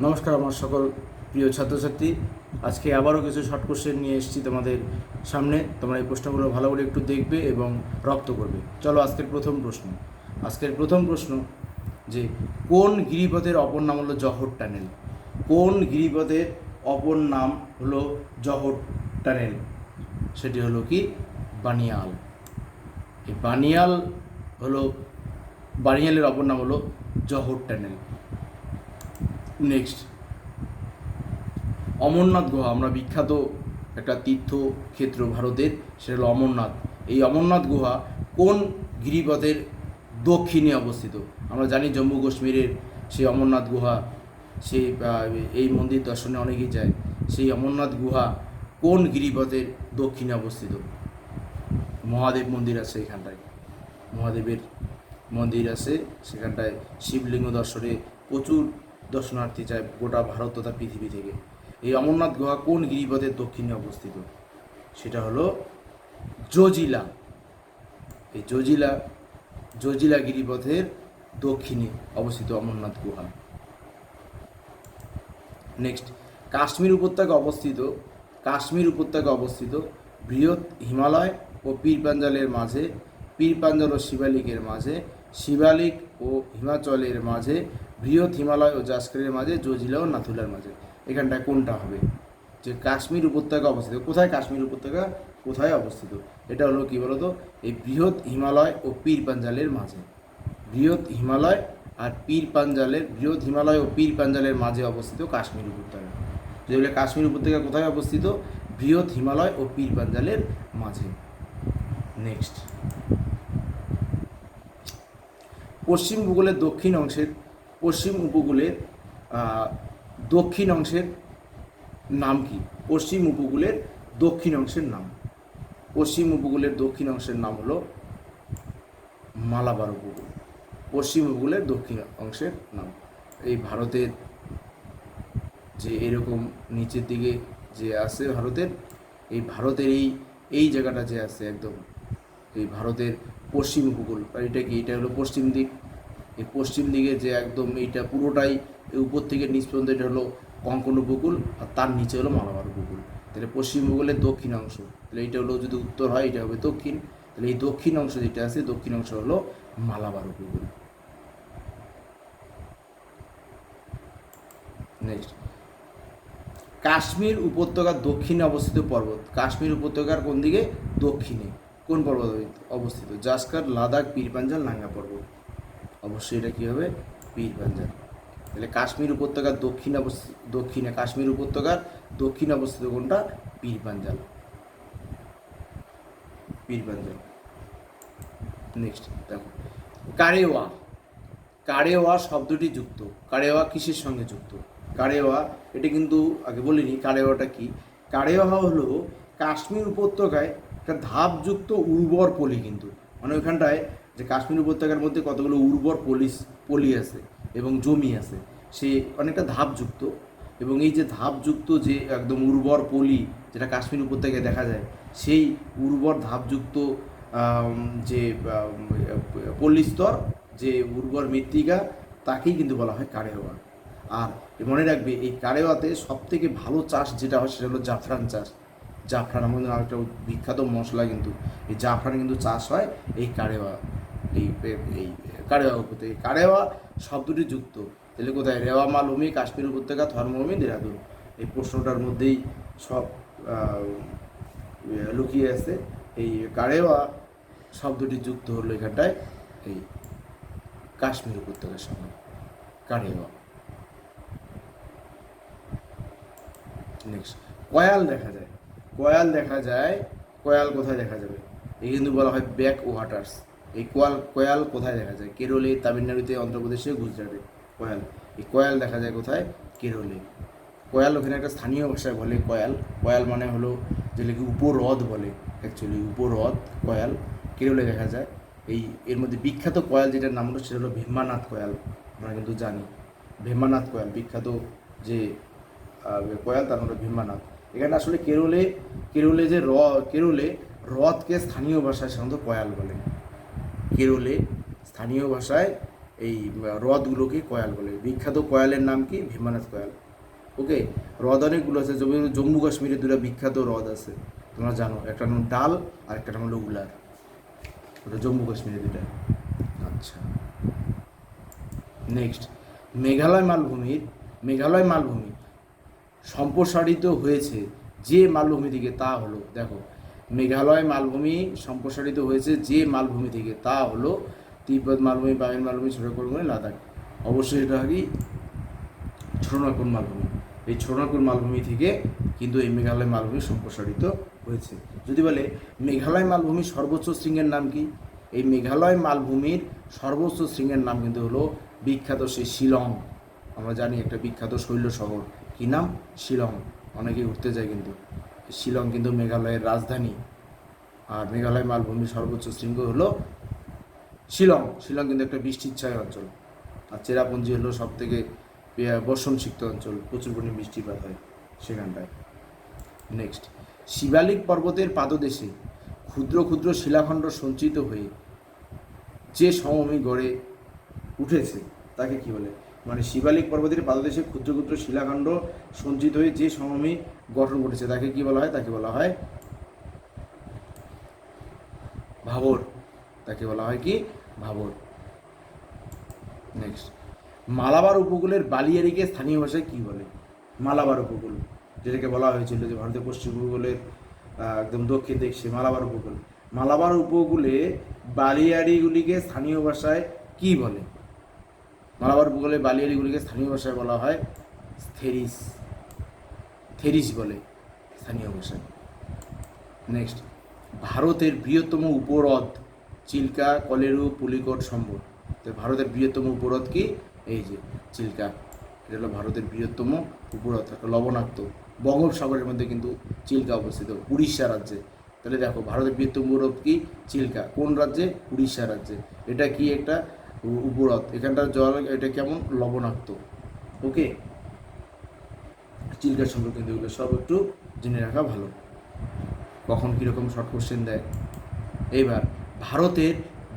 নমস্কার আমার সকল প্রিয় ছাত্রছাত্রী। আজকে আবারও কিছু শর্ট কোশ্চেন নিয়ে এসেছি তোমাদের সামনে। তোমরা এই প্রশ্নগুলো ভালো করে একটু দেখবে এবং রপ্ত করবে। চলো আজকের প্রথম প্রশ্ন যে কোন গিরিপথের অপর নাম হলো জহর টানেল? কোন গিরিপথের অপর নাম হলো জহর টানেল? সেটি হলো কি বানিয়াল। এই বানিয়ালের অপর নাম হলো জহর টানেল। নেক্সট, অমরনাথ গুহা, আমরা বিখ্যাত একটা তীর্থক্ষেত্র ভারতের, সেটা হলো অমরনাথ। এই অমরনাথ গুহা কোন গিরিপথের দক্ষিণে অবস্থিত? আমরা জানি জম্মু কাশ্মীরের সেই অমরনাথ গুহা, সেই এই মন্দির দর্শনে অনেকেই যায়। সেই অমরনাথ গুহা কোন গিরিপথের দক্ষিণে অবস্থিত? মহাদেব মন্দির আছে এখানটায়, মহাদেবের মন্দির আছে সেখানটায়। শিবলিঙ্গ দর্শনে প্রচুর দর্শনার্থী যায় গোটা ভারত তথা পৃথিবী থেকে। এই অমরনাথ গুহা কোন গিরিপথের দক্ষিণে অবস্থিত? সেটা হলো জজিলা। এই জজিলা গিরিপথের দক্ষিণে অবস্থিত অমরনাথ গুহা। নেক্সট, কাশ্মীর উপত্যকা অবস্থিত বৃহৎ হিমালয় ও পীর পাঞ্জাল ও শিবালিকের মাঝে, শিবালিক ও হিমাচলের মাঝে, বৃহৎ হিমালয় ও জাস্কারের মাঝে, জজিলা ও নাথুলার মাঝে। এখানটায় কোনটা হবে? যে কাশ্মীর উপত্যকা অবস্থিত কোথায়? কাশ্মীর উপত্যকা কোথায় অবস্থিত? এটা হলো কি বলতো, এই বৃহৎ হিমালয় ও পীর পাঞ্জালের মাঝে। বৃহৎ হিমালয় ও পীর পাঞ্জালের মাঝে অবস্থিত কাশ্মীর উপত্যকা। যেগুলো কাশ্মীর উপত্যকা কোথায় অবস্থিত? বৃহৎ হিমালয় ও পীর পাঞ্জালের মাঝে। নেক্সট, পশ্চিম উপকূলের দক্ষিণ অংশের নাম কি? পশ্চিম উপকূলের দক্ষিণ অংশের নাম হলো মালাবার উপকূল। পশ্চিম উপকূলের দক্ষিণ অংশের নাম। এই ভারতের যে এরকম নিচের দিকে যে আছে ভারতের এই জায়গাটা যে আছে একদম, এই ভারতের পশ্চিম উপকূল, এটা কি? এটা হলো পশ্চিম দিক। এই পশ্চিম দিকে যে একদম এইটা পুরোটাই উপর থেকে নিচ পর্যন্ত, এটা হলো কঙ্কন উপকূল, আর তার নিচে হলো মালাবার উপকূল। তাহলে পশ্চিম উপকূলের দক্ষিণ অংশ, তাহলে এইটা হলো যদি উত্তর হয় এটা হবে দক্ষিণ। তাহলে এই দক্ষিণ অংশ যেটা আছে, দক্ষিণ অংশ হলো মালাবার উপকূল। নেক্সট, কাশ্মীর উপত্যকার দক্ষিণে অবস্থিত পর্বত। কাশ্মীর উপত্যকার কোন দিকে? দক্ষিণে। কোন পর্বত অবস্থিত? জাস্কার, লাদাখ, পীর পাঞ্জাল, নাঙ্গা পর্বত। অবশ্যই এটা কী হবে? পীর পাঞ্জাল। তাহলে কাশ্মীর উপত্যকার দক্ষিণে অবস্থিত কোনটা? পীর পাঞ্জাল। নেক্সট দেখো, কারেওয়া শব্দটি যুক্ত, কারেওয়া কিসের সঙ্গে যুক্ত? কারেওয়া, এটা কিন্তু আগে বলিনি কারেওয়াটা কি। কারেওয়া হলো কাশ্মীর উপত্যকায় একটা ধাপযুক্ত উর্বর পলি, কিন্তু মানে ওইখানটায় যে কাশ্মীর উপত্যকার মধ্যে কতগুলো উর্বর পলি আছে এবং জমি আছে, সে অনেকটা ধাপযুক্ত। এবং এই যে ধাপযুক্ত যে একদম উর্বর পলি যেটা কাশ্মীর উপত্যকায় দেখা যায়, সেই উর্বর ধাপযুক্ত যে পল্লীস্তর, যে উর্বর মৃত্তিকা, তাকেই কিন্তু বলা হয় কারেওয়া। আর মনে রাখবে, এই কারেওয়াতে সবথেকে ভালো চাষ যেটা হয় সেটা হলো জাফরান চাষ। জাফরান আমাদের আরেকটা বিখ্যাত মশলা, কিন্তু এই জাফরান কিন্তু চাষ হয় এই কারেওয়া উপত্যকায়। কারেওয়া শব্দটি যুক্ত, তাহলে কোথায়? রেওয়া মালভূমি, কাশ্মীর উপত্যকা, থরমভূমি, দেরাদুন। এই প্রশ্নটার মধ্যেই সব লুকিয়ে আছে। এই কারেওয়া শব্দটি যুক্ত হলো এখানটায় এই কাশ্মীর উপত্যকার সঙ্গে, কারেওয়া। নেক্সট, কয়াল দেখা যায়। কয়াল কোথায় দেখা যাবে? এই কিন্তু বলা হয় ব্যাক ওয়াটার্স। এই কয়াল কোথায় দেখা যায়? কেরলে, তামিলনাড়ুতে, অন্ধ্রপ্রদেশে, গুজরাটে। এই কয়াল দেখা যায় কোথায়? কেরলে। কয়াল ওখানে একটা স্থানীয় ভাষায় বলে কয়াল মানে হলো যেটাকে উপহ্রদ বলে, অ্যাকচুয়ালি উপহ্রদ কয়াল। কেরলে দেখা যায়। এর মধ্যে বিখ্যাত কয়াল যেটার নাম হলো সেটা হলো ভীমানাথ কয়াল। আমরা কিন্তু জানি ভীমানাথ কয়াল বিখ্যাত যে কয়াল, তার হলো ভীমানাথ। এখানে আসলে কেরলে হ্রদকে স্থানীয় ভাষায় সাধারণত কয়াল বলে। কেরলে স্থানীয় ভাষায় এই হ্রদগুলোকে কয়াল বলে। বিখ্যাত কয়ালের নাম কি? ভীমানাথ কয়াল। ওকে, হ্রদ অনেকগুলো আছে, জম্মু কাশ্মীরে দুটো বিখ্যাত হ্রদ আছে, তোমরা জানো, একটা নাম ডাল আর একটা নাম হলো উলার, ওটা জম্মু কাশ্মীরে দুটা। আচ্ছা, নেক্সট, মেঘালয় মালভূমি সম্প্রসারিত হয়েছে যে মালভূমি থেকে, তা হলো, দেখো, মেঘালয় মালভূমি সম্প্রসারিত হয়েছে যে মালভূমি থেকে, তা হলো তিব্বত মালভূমি, পাইন মালভূমি, ছোটনাগপুর মালভূমি, লাদাখ। অবশ্যই এটা কি? ছোটনাগপুর মালভূমি। এই ছোটনাগপুর মালভূমি থেকে কিন্তু এই মেঘালয় মালভূমি সম্প্রসারিত হয়েছে। যদি বলে মেঘালয় মালভূমির সর্বোচ্চ শৃঙ্গের নাম কি? এই মেঘালয় মালভূমির সর্বোচ্চ শৃঙ্গের নাম কিন্তু হলো বিখ্যাত সেই শিলং। আমরা জানি একটা বিখ্যাত শৈল শহর, কী নাম? শিলং। অনেকে ঘুরতে যায়, কিন্তু শিলং কিন্তু মেঘালয়ের রাজধানী। আর মেঘালয় মালভূমির সর্বোচ্চ শৃঙ্গ হলো শিলং। শিলং কিন্তু একটা বৃষ্টিচ্ছায় অঞ্চল, আর চেরাপুঞ্জি হলো সব থেকে বর্ষণসিক্ত অঞ্চল, প্রচুর পরিমাণে বৃষ্টিপাত হয় সেখানটায়। নেক্সট, শিবালিক পর্বতের পাদদেশে ক্ষুদ্র ক্ষুদ্র শিলাখণ্ড সঞ্চিত হয়ে যে সমভূমি গড়ে উঠেছে তাকে কি বলে? মানে শিবালিক পর্বতের পাদদেশে ক্ষুদ্র ক্ষুদ্র শিলাখণ্ড সঞ্চিত হয়ে যে সমভূমি গঠন ঘটেছে তাকে কি বলা হয়? তাকে বলা হয় ভাবর। তাকে বলা হয় কি? ভাবর। নেক্সট, মালাবার উপকূলের বালিয়াড়িকে স্থানীয় ভাষায় কি বলে? মালাবার উপকূল, যেটাকে বলা হয়েছিল যে ভারতের পশ্চিম উপকূলের একদম দক্ষিণ দিক, সে মালাবার উপকূল। মালাবার উপকূলে বালিয়াড়িগুলিকে স্থানীয় ভাষায় কি বলে? মালাবার উপকূলে বালিয়াড়িগুলিকে স্থানীয় ভাষায় বলা হয় থেরিস বলে স্থানীয় ভাষায়। নেক্সট, ভারতের বৃহত্তম উপহ্রদ চিল্কা, কলেরু, পুলিকট, সম্বর। তো ভারতের বৃহত্তম উপহ্রদ কি? এই যে চিল্কা, এটা হলো ভারতের বৃহত্তম উপহ্রদ, একটা লবণাক্ত। বঙ্গোপসাগরের মধ্যে কিন্তু চিল্কা অবস্থিত, উড়িষ্যা রাজ্যে। তাহলে দেখো, ভারতের বৃহত্তম উপহ্রদ কি? চিল্কা। কোন রাজ্যে? উড়িষ্যা রাজ্যে। এটা কি? একটা উপহ্রদ। এখানটার জল এটা কেমন? লবণাক্ত। ওকে, চিল্কার সম্পর্কে কিন্তু এগুলো সব একটু জেনে রাখা ভালো, কখন কীরকম শর্ট কোশ্চেন দেয়। এবার, ভারতের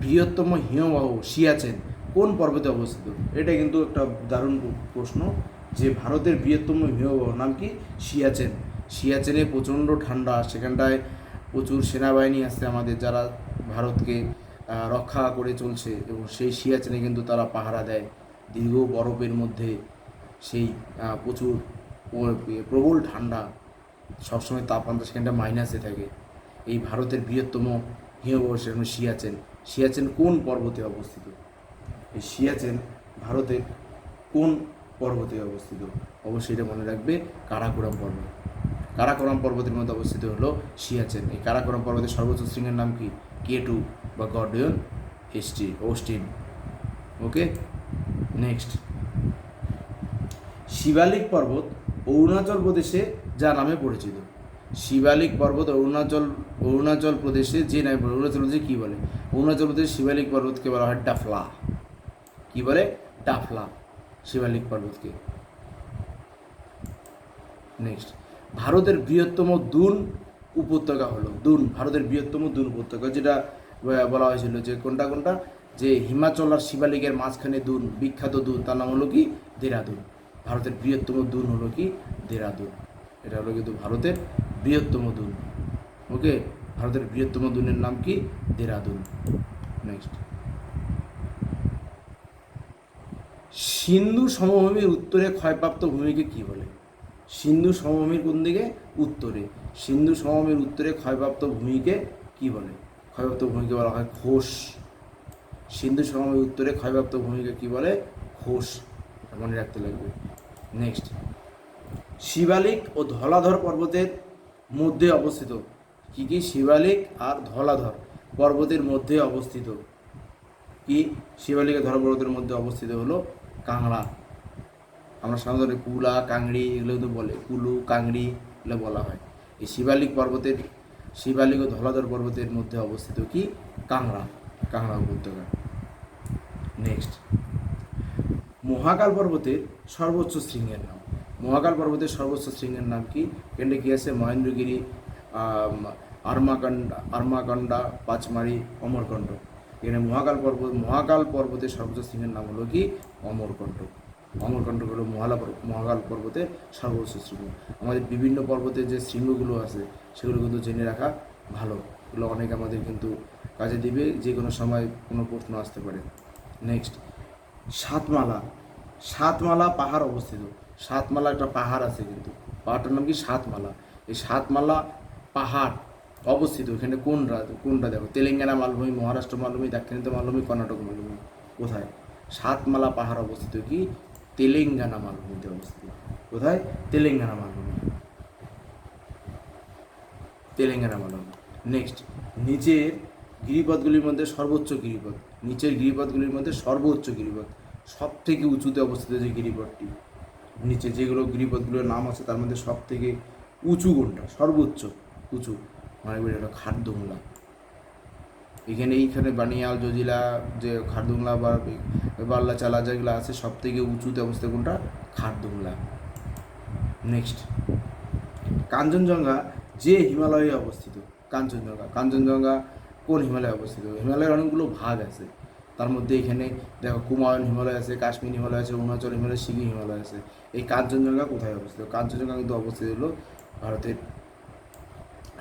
বৃহত্তম হিমবাহ সিয়াচেন কোন পর্বতে অবস্থিত? এটা কিন্তু একটা দারুণ প্রশ্ন, যে ভারতের বৃহত্তম হিমবাহ নাম কি? সিয়াচেন। সিয়াচেনে প্রচণ্ড ঠান্ডা, সেখানটায় প্রচুর সেনাবাহিনী আছে আমাদের, যারা ভারতকে রক্ষা করে চলছে, এবং সেই সিয়াচেনে কিন্তু তারা পাহারা দেয় দীর্ঘ বরফের মধ্যে। সেই প্রচুর প্রবল ঠান্ডা, সবসময় তাপমাত্রা সেখানটা মাইনাসে থাকে। এই ভারতের বৃহত্তম হিমবাহ সেখানে সিয়াচেন। সিয়াচেন কোন পর্বতে অবস্থিত? এই সিয়াচেন ভারতের কোন পর্বতে অবস্থিত? অবশ্যই এটা মনে রাখবে, কারাকোরাম পর্বত। কারাকোরাম পর্বতের মধ্যে অবস্থিত হলো সিয়াচেন। এই কারাকোরাম পর্বতের সর্বোচ্চ শৃঙ্গের নাম কি? K2 বা গর্ডিয়ন ওস্টিন। ওকে, নেক্সট, শিবালিক পর্বত অরুণাচল প্রদেশে যা নামে পরিচিত। শিবালিক পর্বত অরুণাচল প্রদেশে যে নামে, অরুণাচল প্রদেশে কী বলে? অরুণাচল প্রদেশের শিবালিক পর্বতকে বলা হয় ডাফলা। কি বলে? ডাফলা শিবালিক পর্বতকে। নেক্সট, ভারতের বৃহত্তম দুন উপত্যকা হলো দুন। ভারতের বৃহত্তম দুন উপত্যকা, যেটা বলা হয়েছিল যে কোনটা কোনটা, যে হিমাচল আর শিবালিকের মাঝখানে দুন, বিখ্যাত দুন, তার নাম হলো কি? দেরাদুন। ভারতের বৃহত্তম দুন হলো কি? দেরাদুন। এটা হলো কিন্তু ভারতের বৃহত্তম দুন। ওকে, ভারতের বৃহত্তম দুনের নাম কি? দেরাদুন। নেক্সট, সিন্ধু সমভূমির উত্তরে ক্ষয়প্রাপ্ত ভূমিকে কি বলে? সিন্ধু সমভূমির কোন দিকে? উত্তরে। সিন্ধু সমভূমির উত্তরে ক্ষয়প্রাপ্ত ভূমিকে কি বলে? ক্ষয়প্রাপ্ত ভূমিকে বলা হয় খোস। সিন্ধু সমভূমির উত্তরে ক্ষয়প্রাপ্ত ভূমিকে কি বলে? খোস। মনে রাখতে লাগবে। নেক্সট, শিবালিক ও ধলাধর পর্বতের মধ্যে অবস্থিত কি কি? শিবালিক আর ধলাধর পর্বতের মধ্যে অবস্থিত কি? শিবালিক আর ধলা পর্বতের মধ্যে অবস্থিত হলো কাংড়া। আমরা সাধারণত কুলা, কাংড়ি এগুলো কিন্তু বলে, কুলু, কাংড়ি এগুলো বলা হয়। এই শিবালিক ও ধলাধর পর্বতের মধ্যে অবস্থিত কি? কাংড়া উপত্যকা। নেক্সট, মহাকাল পর্বতের সর্বোচ্চ শৃঙ্গের নাম। মহাকাল পর্বতের সর্বোচ্চ শৃঙ্গের নাম কি? এখানে কি আছে? মহেন্দ্রগিরি, আরমাকান্ডা, পাঁচমারি, অমরকণ্ড। এখানে মহাকাল পর্বতের সর্বোচ্চ শৃঙ্গের নাম হলো কি অমরকণ্টক। অমরকণ্টক হলো মহাকাল পর্বতের সর্বোচ্চ শৃঙ্গ। আমাদের বিভিন্ন পর্বতের যে শৃঙ্গগুলো আছে সেগুলো কিন্তু জেনে রাখা ভালো, এগুলো অনেক আমাদের কিন্তু কাজে দিবে, যে কোনো সময় কোনো প্রশ্ন আসতে পারে। নেক্সট, সাতমালা পাহাড় অবস্থিত। সাতমালা একটা পাহাড় আছে, কিন্তু পাহাড়টার নাম কি সাতমালা। এই সাতমালা পাহাড় অবস্থিত এখানে কোনটা দেখো, তেলেঙ্গানা মালভূমি, মহারাষ্ট্র মালভূমি, দাক্ষিণাত্য মালভূমি, কর্ণাটক মালভূমি। কোথায়? সাতমালা পাহাড় অবস্থিত কি তেলেঙ্গানা মালভূমিতে অবস্থিত। কোথায়? তেলেঙ্গানা মালভূমি, তেলেঙ্গানা মালভূমি। নেক্সট, নিচের গিরিপথগুলির মধ্যে সর্বোচ্চ গিরিপথ। নিচের গিরিপথগুলির মধ্যে সর্বোচ্চ গিরিপথ, সব থেকে উঁচুতে অবস্থিত যে গিরিপথটি, নিচে যেগুলো গিরিপথগুলোর নাম আছে তার মধ্যে সব থেকে উঁচু কোনটা, সর্বোচ্চ উঁচু, মানে এটা খারদুংলা। এইখানে বানিয়াল, জজিলা, যে খারদুংলা বা বাল্লা চালা যেগুলো আছে সব থেকে উঁচুতে অবস্থিত কোনটা? খারদুংলা। নেক্সট, কাঞ্চনজঙ্ঘা যে হিমালয়ে অবস্থিত। কাঞ্চনজঙ্ঘা কোন হিমালয়ে অবস্থিত? হিমালয়ের অনেকগুলো ভাগ আছে, তার মধ্যে এখানে দেখো কুমায়ুন হিমালয় আছে, কাশ্মীর হিমালয় আছে, অরুণাচল হিমালয়, সিকিম হিমালয় আছে। এই কাঞ্চনজঙ্ঘা কোথায় অবস্থিত? কাঞ্চনজঙ্ঘা কিন্তু অবস্থিত হলো ভারতের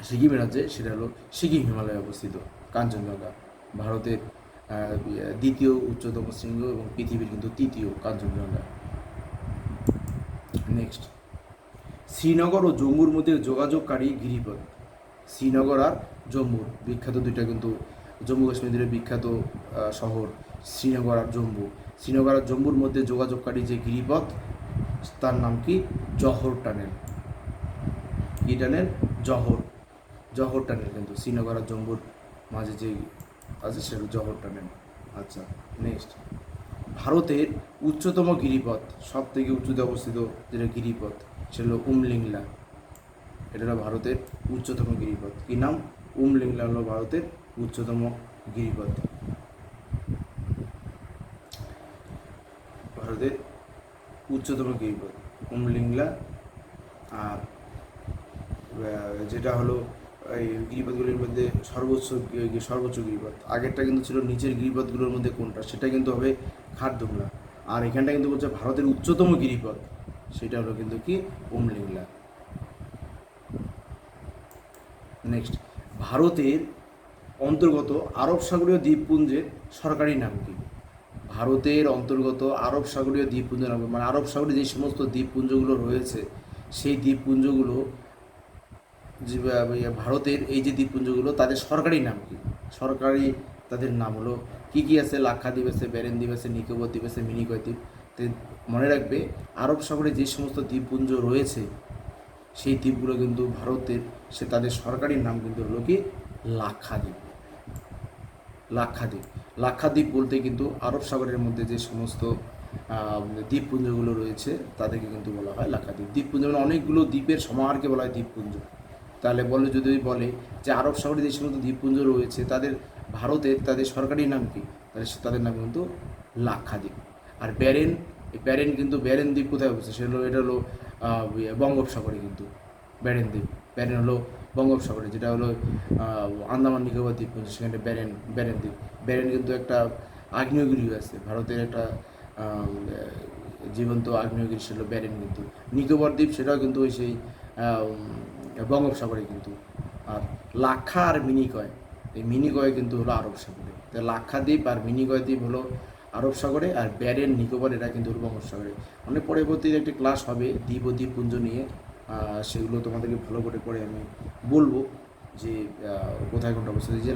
সিকিম রাজ্যে, সেটা হলো সিকিম হিমালয়ে অবস্থিত। কাঞ্চনজঙ্ঘা ভারতের দ্বিতীয় উচ্চতম শৃঙ্গ এবং পৃথিবীর কিন্তু তৃতীয় কাঞ্চনজঙ্ঘা। নেক্সট, শ্রীনগর ও জম্মুর মধ্যে যোগাযোগকারী গিরিপথ। শ্রীনগর আর জম্মুর বিখ্যাত দুইটা কিন্তু, জম্মু কাশ্মীরের বিখ্যাত শহর শ্রীনগর আর জম্মু। শ্রীনগর আর জম্মুর মধ্যে যোগাযোগকারী যে গিরিপথ তার নাম কি? জহর টানেল। কি টানেল? জহর টানেল কিন্তু শ্রীনগর আর জম্মুর মাঝে যে আছে সেটা জহর টানেল। আচ্ছা, নেক্সট, ভারতের উচ্চতম গিরিপথ, সব থেকে উঁচুতে অবস্থিত যেটা গিরিপথ সেটা হলো উমলিংলা। এটা হলো ভারতের উচ্চতম গিরিপথ। কি নাম? উমলিংলা হলো ভারতের উচ্চতম গিরিপথ। ভারতের উচ্চতম গিরিপথ উমলিংলা। আর যেটা হলো এই গিরিপথগুলির মধ্যে সর্বোচ্চ গিরিপথ, আগেরটা কিন্তু ছিল নিচের গিরিপথগুলোর মধ্যে কোনটা, সেটা কিন্তু হবে খারদুংলা। আর এখানটা কিন্তু বলছে ভারতের উচ্চতম গিরিপথ, সেটা হলো কিন্তু কি উমলিংলা। নেক্সট, ভারতের অন্তর্গত আরব সাগরীয় দ্বীপপুঞ্জের সরকারি নাম কি? ভারতের অন্তর্গত আরব সাগরীয় দ্বীপপুঞ্জের নাম, মানে আরব সাগরে যে সমস্ত দ্বীপপুঞ্জগুলো রয়েছে সেই দ্বীপপুঞ্জগুলো, ভারতের এই যে দ্বীপপুঞ্জগুলো তাদের সরকারি নাম কি? সরকারি তাদের নাম হলো কি কি আছে? লাক্ষাদ্বীপ আছে, ব্যারেন দ্বীপ আছে, নিকোবর দ্বীপ আছে, মিনিকয় দ্বীপ। মনে রাখবে, আরব সাগরে যে সমস্ত দ্বীপপুঞ্জ রয়েছে সেই দ্বীপগুলো কিন্তু ভারতের, তাদের সরকারি নাম কিন্তু হলো কি লাক্ষাদ্বীপ। লাক্ষাদ্বীপ বলতে কিন্তু আরব সাগরের মধ্যে যে সমস্ত দ্বীপপুঞ্জগুলো রয়েছে তাদেরকে কিন্তু বলা হয় লাক্ষাদ্বীপ। দ্বীপপুঞ্জ মানে অনেকগুলো দ্বীপের সমাহারকে বলা হয় দ্বীপপুঞ্জ। তাহলে যদি বলে যে আরব সাগরে যে সমস্ত দ্বীপপুঞ্জ রয়েছে ভারতের তাদের সরকারি নাম কি, তাহলে তাদের নাম কিন্তু লাক্ষাদ্বীপ। আর ব্যারেন কিন্তু ব্যারেন দ্বীপ কোথায় অবস্থিত? এটা হলো বঙ্গোপসাগরে কিন্তু ব্যারেন হলো বঙ্গোপসাগরে, যেটা হলো আন্দামান নিকোবর দ্বীপপুঞ্জ, সেখানে ব্যারেন দ্বীপ। ব্যারেন কিন্তু একটা আগ্নেয়গিরি আছে, ভারতের একটা জীবন্ত আগ্নেয়গিরি, সেটা ব্যারেন। কিন্তু নিকোবর দ্বীপ সেটাও কিন্তু সেই বঙ্গোপসাগরে কিন্তু। আর লাক্ষা আর মিনিকয়, এই মিনিকয় কিন্তু হলো আরব সাগরে। তো লাক্ষাদ্বীপ আর মিনিকয় দ্বীপ হলো আরব সাগরে, আর ব্যারেন নিকোবর এটা কিন্তু হলো বঙ্গোপসাগরে। অনেক পরবর্তীতে একটি ক্লাস হবে দ্বীপ ও দ্বীপপুঞ্জ নিয়ে, সেগুলো তোমাদেরকে ভালো করে আমি বলবো যে কোথায় কোনটা অবস্থিত। যে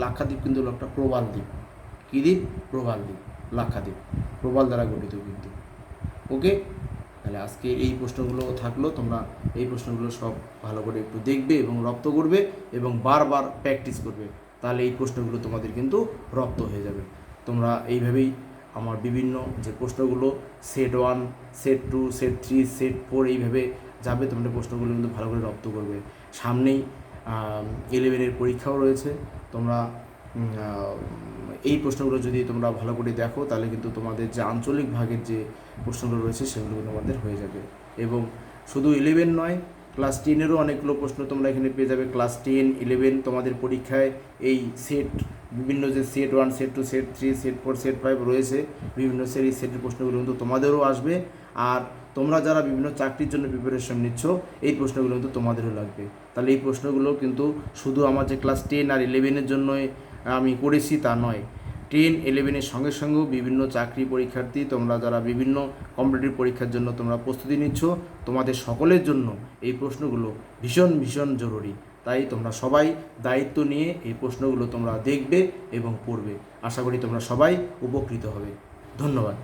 লাক্ষাদ্বীপ কিন্তু হলো একটা প্রবাল দ্বীপ। কী দ্বীপ? প্রবাল দ্বীপ। লাক্ষাদ্বীপ প্রবাল দ্বারা গঠিত কিন্তু। ওকে, তাহলে আজকে এই প্রশ্নগুলো থাকলো, তোমরা এই প্রশ্নগুলো সব ভালো করে একটু দেখবে এবং রপ্ত করবে এবং বারবার প্র্যাকটিস করবে, তাহলে এই প্রশ্নগুলো তোমাদের কিন্তু রপ্ত হয়ে যাবে। তোমরা এইভাবেই আমার বিভিন্ন যে প্রশ্নগুলো সেট 1, সেট 2, সেট 3, সেট 4 এইভাবে যাবে, তোমরা প্রশ্নগুলো কিন্তু ভালো করে রপ্ত করবে। সামনেই 11-এর পরীক্ষাও রয়েছে, তোমরা এই প্রশ্নগুলো যদি তোমরা ভালো করে দেখো তাহলে কিন্তু তোমাদের যে আঞ্চলিক ভাগের যে প্রশ্নগুলো রয়েছে সেগুলো তোমাদের হয়ে যাবে। এবং শুধু 11 নয়, ক্লাস 10-এরও অনেকগুলো প্রশ্ন তোমরা এখানে পেয়ে যাবে। ক্লাস 10, 11 তোমাদের পরীক্ষায় এই সেট, বিভিন্ন যে set 1, set 2, set 3, set 4, set 5 রয়েছে, বিভিন্ন এই সেটের প্রশ্নগুলো কিন্তু তোমাদেরও আসবে। আর তোমরা যারা বিভিন্ন চাকরির জন্য প্রিপারেশন নিচ্ছ, এই প্রশ্নগুলো কিন্তু তোমাদেরও লাগবে। তাহলে এই প্রশ্নগুলো কিন্তু শুধু আমার যে ক্লাস 10 আর 11-এর জন্যই আমি করেছি তা নয়, 10, 11-এর সঙ্গে সঙ্গেও বিভিন্ন চাকরি পরীক্ষার্থী, তোমরা যারা বিভিন্ন কম্পিটিটিভ পরীক্ষার জন্য তোমরা প্রস্তুতি নিচ্ছ, তোমাদের সকলের জন্য এই প্রশ্নগুলো ভীষণ ভীষণ জরুরি। তাই তোমরা সবাই দায়িত্ব নিয়ে এই প্রশ্নগুলো তোমরা দেখবে এবং পড়বে। আশা করি তোমরা সবাই উপকৃত হবে। ধন্যবাদ।